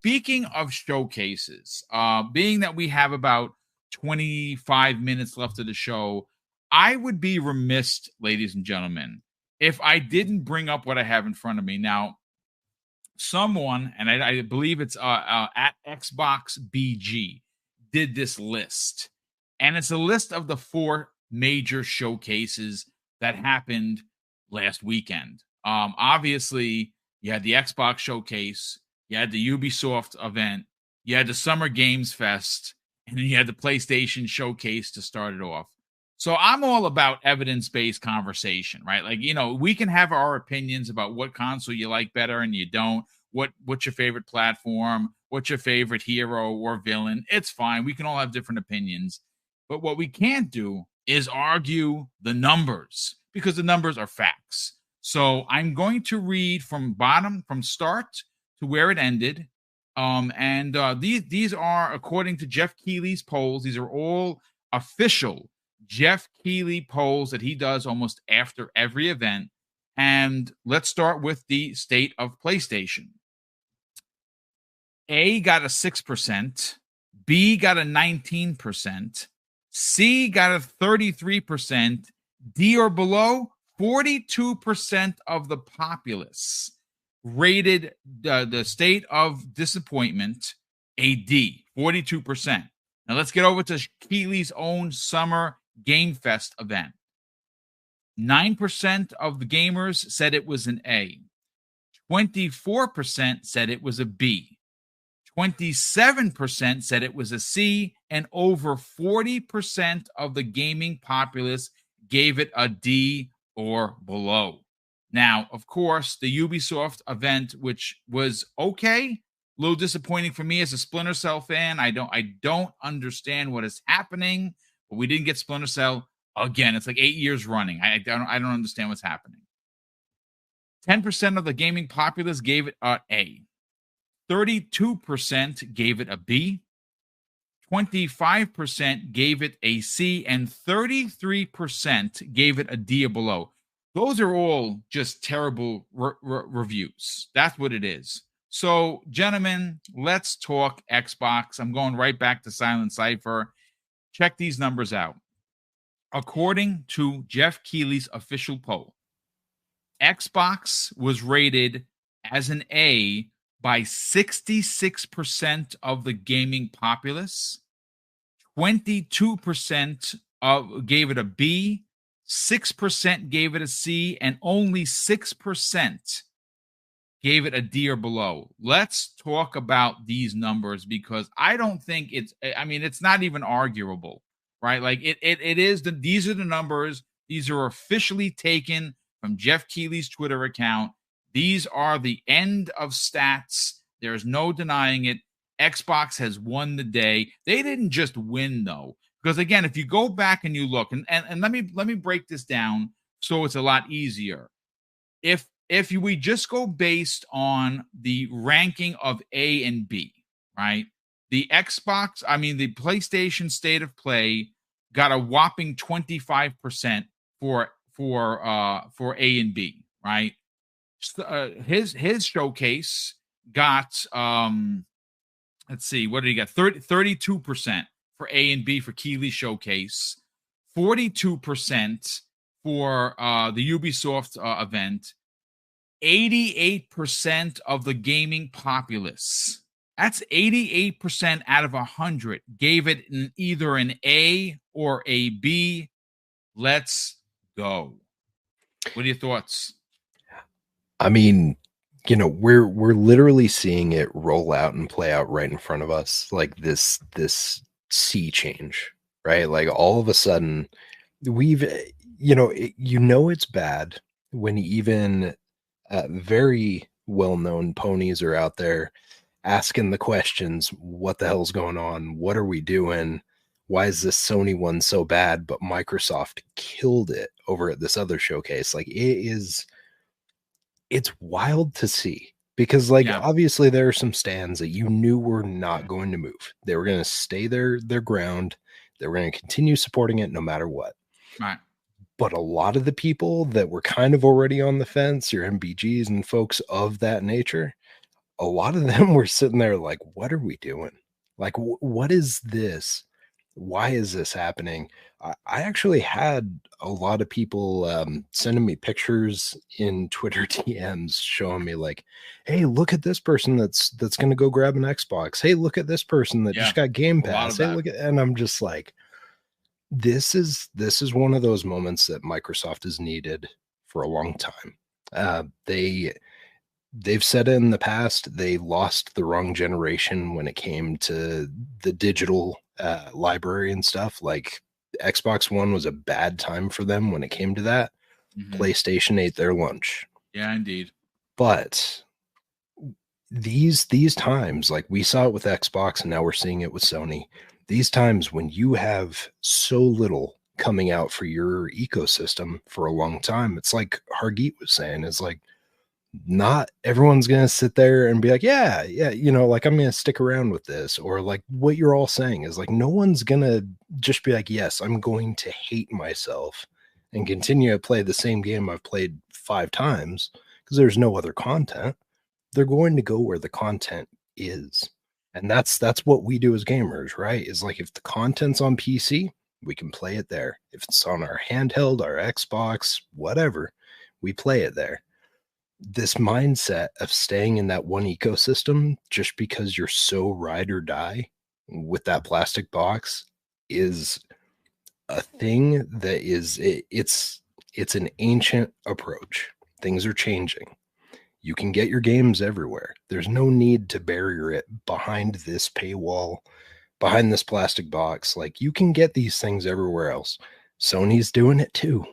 speaking of showcases, being that we have about 25 minutes left of the show, I would be remiss, ladies and gentlemen, if I didn't bring up what I have in front of me. Now, someone, and I believe it's at Xbox BG, did this list. And it's a list of the 4 major showcases that happened last weekend. Obviously, you had the Xbox showcase, you had the Ubisoft event, you had the Summer Games Fest, and then you had the PlayStation showcase to start it off. So I'm all about evidence-based conversation, right? Like, we can have our opinions about what console you like better and you don't. What's your favorite platform? What's your favorite hero or villain? It's fine. We can all have different opinions. But what we can't do is argue the numbers, because the numbers are facts. So I'm going to read from start to where it ended. These are according to Jeff Keighley's polls. These are all official Jeff Keighley polls that he does almost after every event. And let's start with the state of PlayStation. A got a 6%, B got a 19%, C got a 33%, D or below, 42% of the populace rated the state of disappointment a D, 42%. Now let's get over to Keighley's own Summer Game Fest event. 9% of the gamers said it was an A. 24% said it was a B. 27% said it was a C, and over 40% of the gaming populace gave it a D or below. Now, of course, the Ubisoft event, which was okay, a little disappointing for me as a Splinter Cell fan. I don't understand what is happening, but we didn't get Splinter Cell again. It's like 8 years running. I don't understand what's happening. 10% of the gaming populace gave it a A. 32% gave it a B, 25% gave it a C, and 33% gave it a D or below. Those are all just terrible reviews. That's what it is. So, gentlemen, let's talk Xbox. I'm going right back to Silent Cypher. Check these numbers out. According to Jeff Keighley's official poll, Xbox was rated as an A by 66% of the gaming populace. 22% gave it a B, 6% gave it a C, and only 6% gave it a D or below. Let's talk about these numbers, because I don't think it's not even arguable, right? Like it is these are the numbers. These are officially taken from Jeff Keighley's Twitter account. These are the end of stats. There's no denying it. Xbox has won the day. They didn't just win, though, because again, if you go back and you look, and let me break this down so it's a lot easier. If we just go based on the ranking of A and B, right? The PlayStation State of Play got a whopping 25% for A and B, right? His showcase got let's see, what did he get? 32% for A and B for Keighley showcase, 42% for the Ubisoft event, 88% of the gaming populace. That's 88% out of 100 gave it either an A or a B. Let's go. What are your thoughts? I mean, we're literally seeing it roll out and play out right in front of us, like this sea change, right? Like all of a sudden, we've it's bad when even very well-known ponies are out there asking the questions: what the hell's going on? What are we doing? Why is this Sony one so bad, but Microsoft killed it over at this other showcase? Like it's wild to see, because obviously there are some stands that you knew were not going to move. They were going to stay their ground. They were going to continue supporting it no matter what. Right. But a lot of the people that were kind of already on the fence, your MBGs and folks of that nature, a lot of them were sitting there like, what are we doing? Like, what is this? Why is this happening? I actually had a lot of people sending me pictures in Twitter DMs showing me like, hey, look at this person that's going to go grab an Xbox. Hey, look at this person that Yeah, just got Game a lot Pass. of Hey, that. look at, and I'm just like, this is one of those moments that Microsoft has needed for a long time. They've said it in the past, they lost the wrong generation when it came to the digital library and stuff. Like Xbox One was a bad time for them when it came to that. PlayStation ate their lunch. Yeah, indeed. But these times, like we saw it with Xbox and now we're seeing it with Sony, these times when you have so little coming out for your ecosystem for a long time, it's like Hargeet was saying, is like, not everyone's going to sit there and be like, yeah, like I'm going to stick around with this. Or like what you're all saying is like, no one's going to just be like, yes, I'm going to hate myself and continue to play the same game I've played 5 times because there's no other content. They're going to go where the content is. And that's what we do as gamers, right? Is like if the content's on PC, we can play it there. If it's on our handheld, our Xbox, whatever, we play it there. This mindset of staying in that one ecosystem just because you're so ride or die with that plastic box is a thing that it's an ancient approach. Things are changing. You can get your games everywhere. There's no need to barrier it behind this paywall, behind this plastic box. Like you can get these things everywhere else. Sony's doing it too.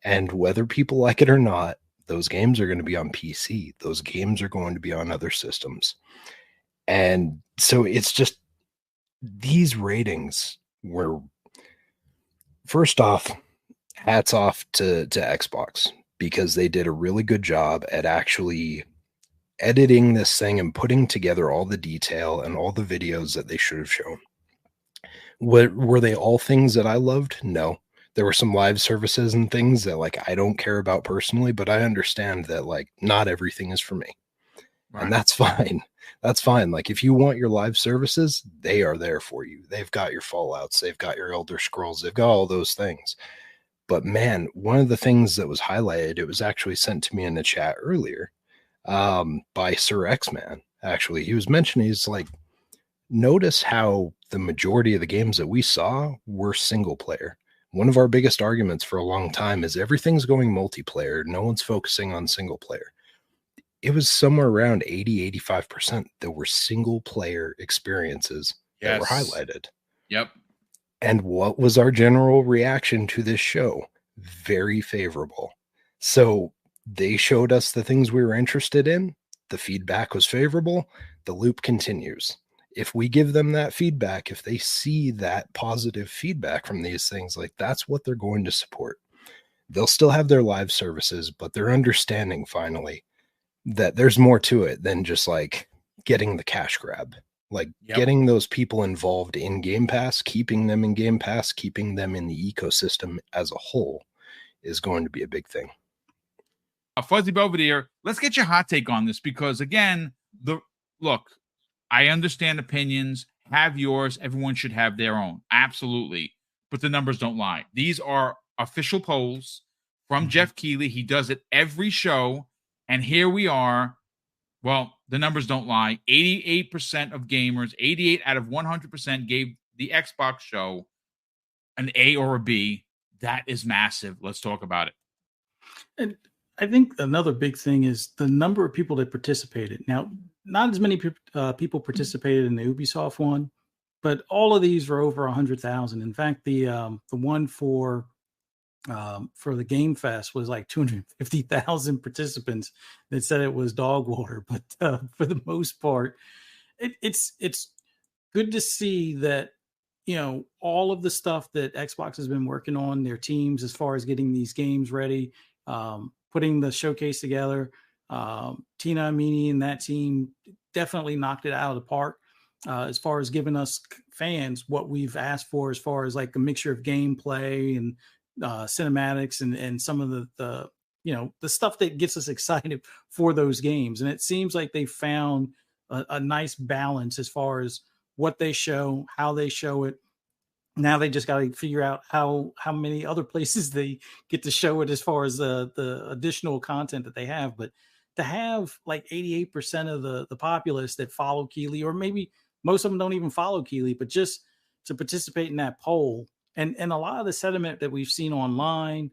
And whether people like it or not, those games are going to be on PC. Those games are going to be on other systems. And so it's just these ratings were, first off, hats off to Xbox because they did a really good job at actually editing this thing and putting together all the detail and all the videos that they should have shown. What were they all things that I loved? No. There were some live services and things that like I don't care about personally, but I understand that like not everything is for me. Right. And that's fine. That's fine. Like if you want your live services, they are there for you. They've got your Fallouts, they've got your Elder Scrolls, they've got all those things. But man, one of the things that was highlighted, it was actually sent to me in the chat earlier by Sir X-Man. Actually, he was mentioning, he's like, notice how the majority of the games that we saw were single player. One of our biggest arguments for a long time is everything's going multiplayer. No one's focusing on single player. It was somewhere around 80-85% that were single player experiences that were highlighted. Yep. And what was our general reaction to this show? Very favorable. So they showed us the things we were interested in. The feedback was favorable. The loop continues. If we give them that feedback, if they see that positive feedback from these things, like that's what they're going to support. They'll still have their live services, but they're understanding finally that there's more to it than just like getting the cash grab. Like getting those people involved in Game Pass, keeping them in Game Pass, keeping them in the ecosystem as a whole is going to be a big thing. Fuzzy Belvedere, let's get your hot take on this because again, look, I understand opinions, have yours, everyone should have their own. Absolutely. But the numbers don't lie. These are official polls from Jeff Keighley. He does it every show. And here we are. Well, the numbers don't lie. 88% of gamers, 88 out of 100% gave the Xbox show an A or a B. That is massive. Let's talk about it. And I think another big thing is the number of people that participated. Now, not as many people participated in the Ubisoft one, but all of these were over 100,000. In fact, the one for the Game Fest was like 250,000 participants that said it was dog water. But for the most part, it's good to see that, you know, all of the stuff that Xbox has been working on, their teams, as far as getting these games ready, putting the showcase together. Tina Amini and that team definitely knocked it out of the park as far as giving us fans what we've asked for, as far as like a mixture of gameplay and cinematics and some of the you know, the stuff that gets us excited for those games. And it seems like they found a nice balance as far as what they show, how they show it. Now they just got to figure out how many other places they get to show it as far as the additional content that they have. But to have like 88% of the populace that follow Keeley, or maybe most of them don't even follow Keeley, but just to participate in that poll, and a lot of the sentiment that we've seen online,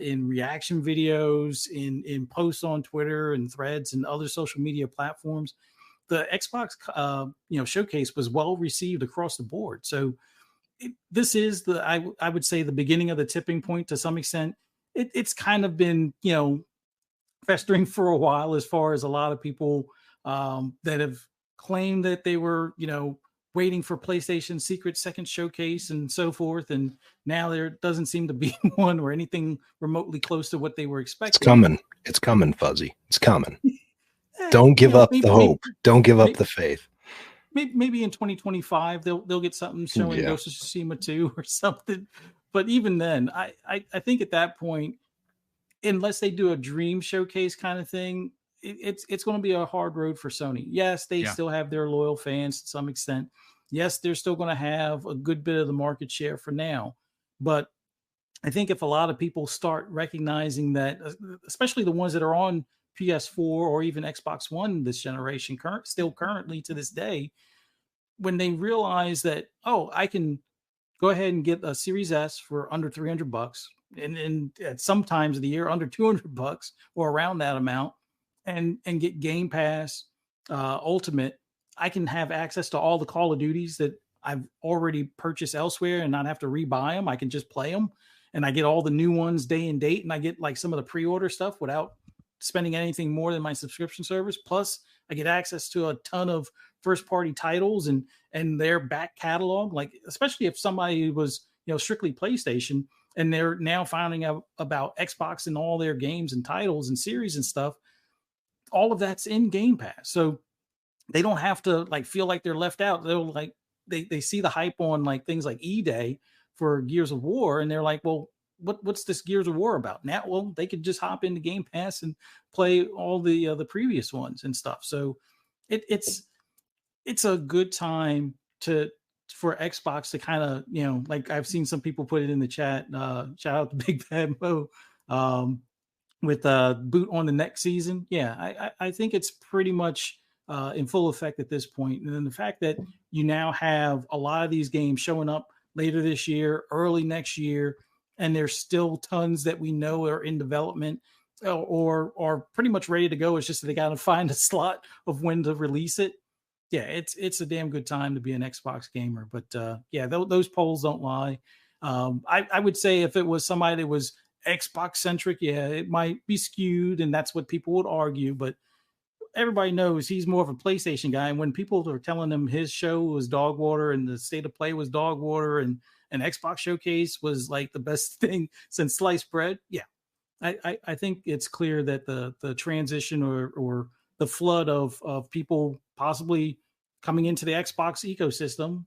in reaction videos, in posts on Twitter and Threads and other social media platforms, the Xbox showcase was well received across the board. So this is I would say the beginning of the tipping point to some extent. It's kind of been festering for a while, as far as a lot of people that have claimed that they were waiting for PlayStation's secret second showcase and so forth, and now there doesn't seem to be one or anything remotely close to what they were expecting. It's coming, Fuzzy. It's coming. Don't give up the hope. Don't give up the faith. Maybe in 2025 they'll get something showing Ghost of Tsushima 2 or something. But even then, I think at that point, unless they do a dream showcase kind of thing, it's going to be a hard road for Sony. Yes, they still have their loyal fans to some extent. Yes, they're still going to have a good bit of the market share for now. But I think if a lot of people start recognizing that, especially the ones that are on PS4 or even Xbox One this generation, currently to this day, when they realize that, I can go ahead and get a Series S for under $300, and at some times of the year under $200 or around that amount, and get Game Pass Ultimate, I can have access to all the Call of Duties that I've already purchased elsewhere and not have to rebuy them. I can just play them, and I get all the new ones day and date, and I get like some of the pre-order stuff without spending anything more than my subscription service. Plus I get access to a ton of first party titles and their back catalog. Like, especially if somebody was, strictly PlayStation and they're now finding out about Xbox and all their games and titles and series and stuff, all of that's in Game Pass. So they don't have to feel like they're left out. They'll they see the hype on things like E-Day for Gears of War, and they're like, well, what's this Gears of War about now? Well, they could just hop into Game Pass and play all the previous ones and stuff. So it's a good time for Xbox to kind of, I've seen some people put it in the chat. Shout out to Big Bad Mo with boot on the next season. Yeah, I think it's pretty much in full effect at this point. And then the fact that you now have a lot of these games showing up later this year, early next year, and there's still tons that we know are in development or pretty much ready to go. It's just that they got to find a slot of when to release it. Yeah, it's a damn good time to be an Xbox gamer. But those polls don't lie. I would say if it was somebody that was Xbox centric, it might be skewed, and that's what people would argue. But everybody knows he's more of a PlayStation guy. And when people are telling him his show was dog water and the state of play was dog water and an Xbox showcase was like the best thing since sliced bread, I think it's clear that the transition or the flood of people possibly coming into the Xbox ecosystem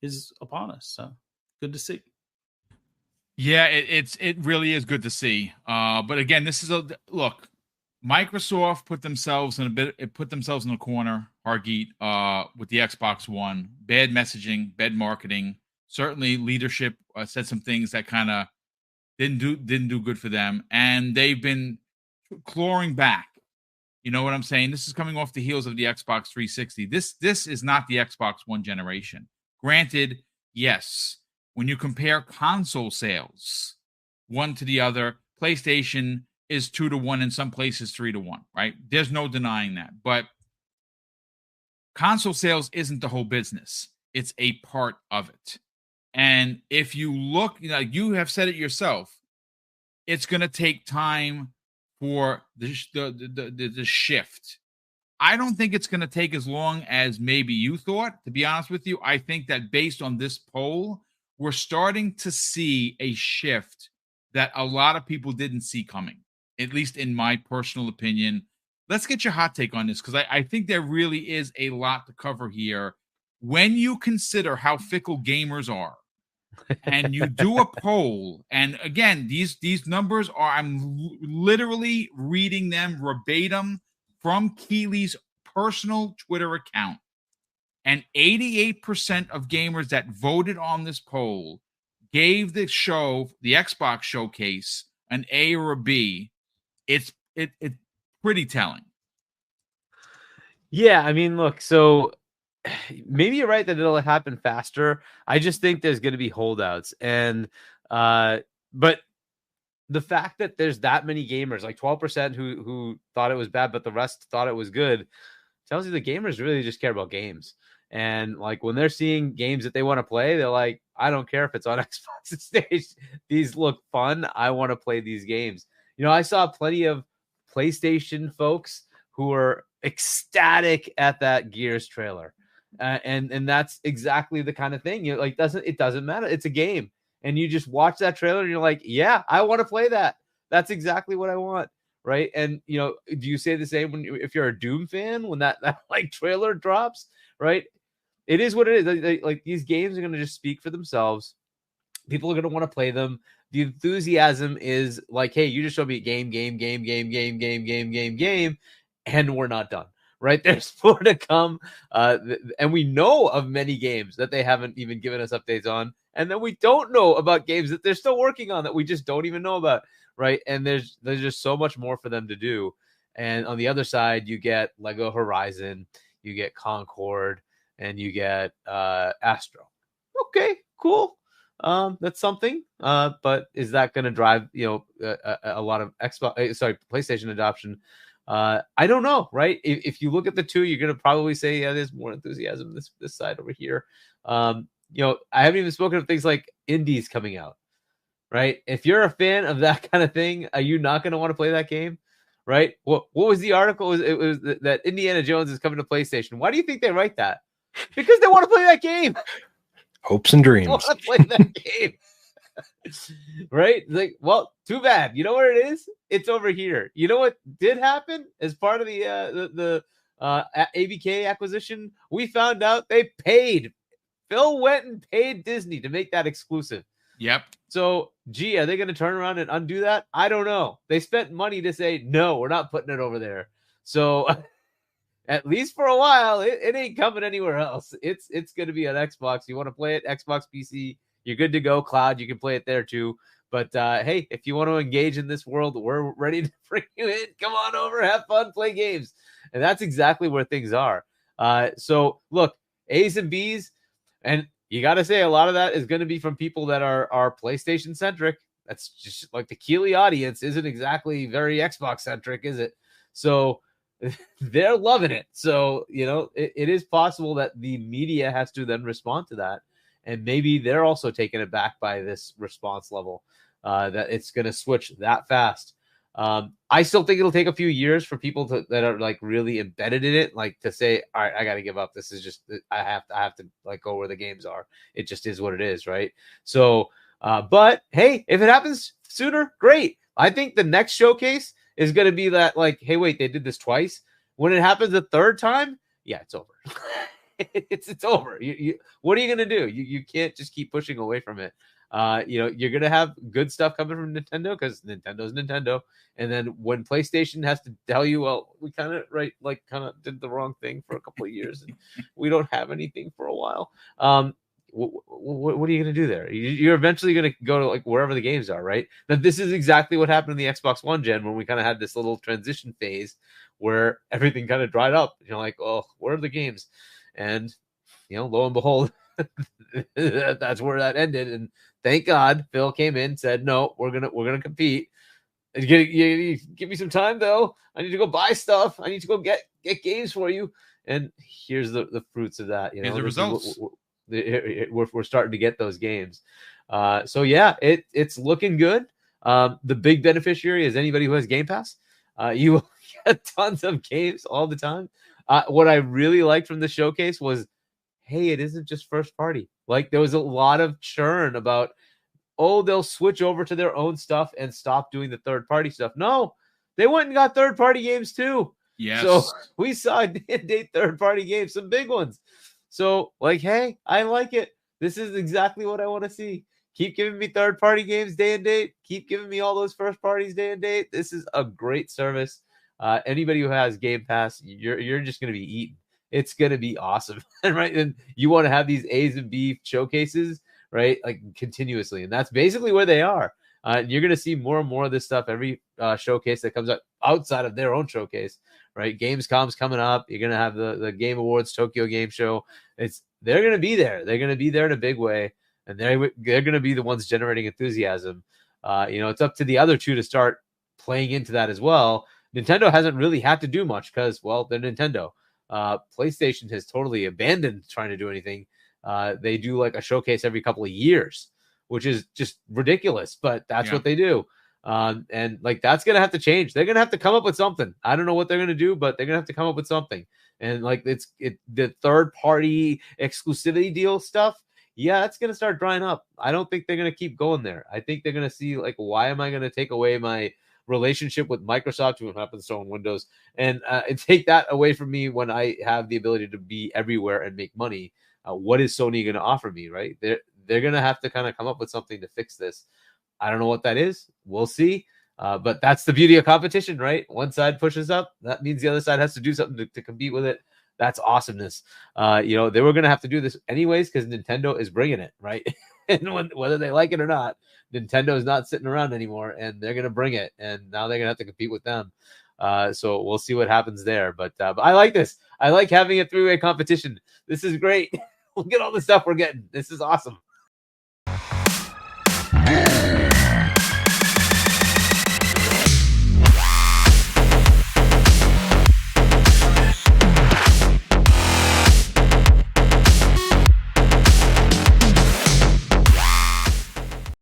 is upon us. So good to see. Yeah, it really is good to see. But again, this is look. Microsoft put themselves in a corner, Hargeet, with the Xbox One. Bad messaging, bad marketing. Certainly, leadership said some things that kind of didn't do good for them, and they've been clawing back. You know what I'm saying? This is coming off the heels of the Xbox 360. This is not the Xbox One generation. Granted, yes, when you compare console sales one to the other, PlayStation is 2-1, in some places 3-1, right? There's no denying that. But console sales isn't the whole business. It's a part of it. And if you look, you have said it yourself, it's going to take time for the shift. I don't think it's going to take as long as maybe you thought, to be honest with you. I think that based on this poll, we're starting to see a shift that a lot of people didn't see coming, at least in my personal opinion. Let's get your hot take on this, because I think there really is a lot to cover here. When you consider how fickle gamers are, and you do a poll, and again, these numbers are, I'm literally reading them verbatim from Keeley's personal Twitter account, and 88% of gamers that voted on this poll gave the show, the Xbox Showcase, an A or a B. It's pretty telling. Yeah, I mean, look, so maybe you're right that it'll happen faster. I just think there's going to be holdouts, and but the fact that there's that many gamers, like 12% who thought it was bad, but the rest thought it was good, tells you the gamers really just care about games. And like when they're seeing games that they want to play, they're like, I don't care if it's on Xbox stage. These look fun. I want to play these games. You know, I saw plenty of PlayStation folks who were ecstatic at that Gears trailer. And that's exactly the kind of thing. You like, it doesn't matter. It's a game. And you just watch that trailer and you're like, yeah, I want to play that. That's exactly what I want. Right. And, you know, do you say the same if you're a Doom fan, when that like trailer drops? Right. It is what it is. Like these games are going to just speak for themselves. People are going to want to play them. The enthusiasm is like, hey, you just showed me a game, and we're not done. Right. There's more to come. And we know of many games that they haven't even given us updates on. And then we don't know about games that they're still working on that we just don't even know about. Right. And there's just so much more for them to do. And on the other side, you get Lego Horizon, you get Concord, and you get Astro. Okay, cool. That's something. But is that going to drive, a lot of PlayStation adoption? I don't know, right? If you look at the two, you're going to probably say, yeah, there's more enthusiasm this side over here. I haven't even spoken of things like indies coming out, right? If you're a fan of that kind of thing, are you not going to want to play that game, right? What was the article? It was that Indiana Jones is coming to PlayStation. Why do you think they write that? Because they want to play that game. Hopes and dreams. They want to play that game. Right? Like, well, too bad. You know where it is? It's over here. You know what did happen as part of the ABK acquisition? We found out they paid. Phil went and paid Disney to make that exclusive. Yep. So, gee, are they going to turn around and undo that? I don't know. They spent money to say, no, we're not putting it over there. So, at least for a while, it ain't coming anywhere else. It's going to be on Xbox. You want to play it, Xbox PC, you're good to go. Cloud, you can play it there too. But hey, if you want to engage in this world, we're ready to bring you in. Come on over, have fun, play games. And that's exactly where things are. So, look, A's and B's, and you got to say a lot of that is going to be from people that are PlayStation centric. That's just like the Keeley audience isn't exactly very Xbox centric, is it? So they're loving it. So, it is possible that the media has to then respond to that. And maybe they're also taken aback by this response level, that it's going to switch that fast. I still think it'll take a few years for people that are like really embedded in it, like to say, all right, I got to give up. This is just, I have to like go where the games are. It just is what it is. Right. So, but hey, if it happens sooner, great. I think the next showcase is going to be that like, hey, wait, they did this twice. When it happens a third time, yeah, it's over. It's over. What are you going to do? You can't just keep pushing away from it. You're going to have good stuff coming from Nintendo because Nintendo's Nintendo. And then when PlayStation has to tell you, well, we kind of did the wrong thing for a couple of years and we don't have anything for a while. What are you going to do there? You're eventually going to go to like wherever the games are, right? Now, this is exactly what happened in the Xbox One gen when we kind of had this little transition phase where everything kind of dried up. You're like, oh, where are the games? And, lo and behold, that's where that ended. And thank God Phil came in, said, no, we're going to compete. You give me some time, though. I need to go buy stuff. I need to go get games for you. And here's the fruits of that. Here's the results. We're starting to get those games. So, yeah, it's looking good. The big beneficiary is anybody who has Game Pass. You will get tons of games all the time. What I really liked from the showcase was, hey, it isn't just first party. Like there was a lot of churn about, they'll switch over to their own stuff and stop doing the third party stuff. No, they went and got third party games too. Yes. So we saw day-and-date third party games, some big ones. So like, hey, I like it. This is exactly what I want to see. Keep giving me third party games day and date. Keep giving me all those first parties day and date. This is a great service. Anybody who has Game Pass, you're just going to be eaten. It's going to be awesome, right? And you want to have these A's and B showcases, right? Like continuously, and that's basically where they are. You're going to see more and more of this stuff every showcase that comes out outside of their own showcase, right? Gamescom's coming up. You're going to have the Game Awards, Tokyo Game Show. They're going to be there. They're going to be there in a big way, and they're going to be the ones generating enthusiasm. It's up to the other two to start playing into that as well. Nintendo hasn't really had to do much because, well, they're Nintendo. PlayStation has totally abandoned trying to do anything. They do like a showcase every couple of years, which is just ridiculous, but that's what they do. And like, that's going to have to change. They're going to have to come up with something. I don't know what they're going to do, but they're going to have to come up with something. And like, the third party exclusivity deal stuff. Yeah, it's going to start drying up. I don't think they're going to keep going there. I think they're going to see like, why am I going to take away my relationship with Microsoft, who happens to own Windows, and take that away from me when I have the ability to be everywhere and make money? What is Sony going to offer me, right? They're going to have to kind of come up with something to fix this. I don't know what that is. We'll see. But that's the beauty of competition, right? One side pushes up. That means the other side has to do something to compete with it. That's awesomeness. They were going to have to do this anyways because Nintendo is bringing it, right? And whether they like it or not, Nintendo is not sitting around anymore, and they're going to bring it. And now they're going to have to compete with them. So we'll see what happens there. But I like this. I like having a three-way competition. This is great. Look at all the stuff we're getting. This is awesome.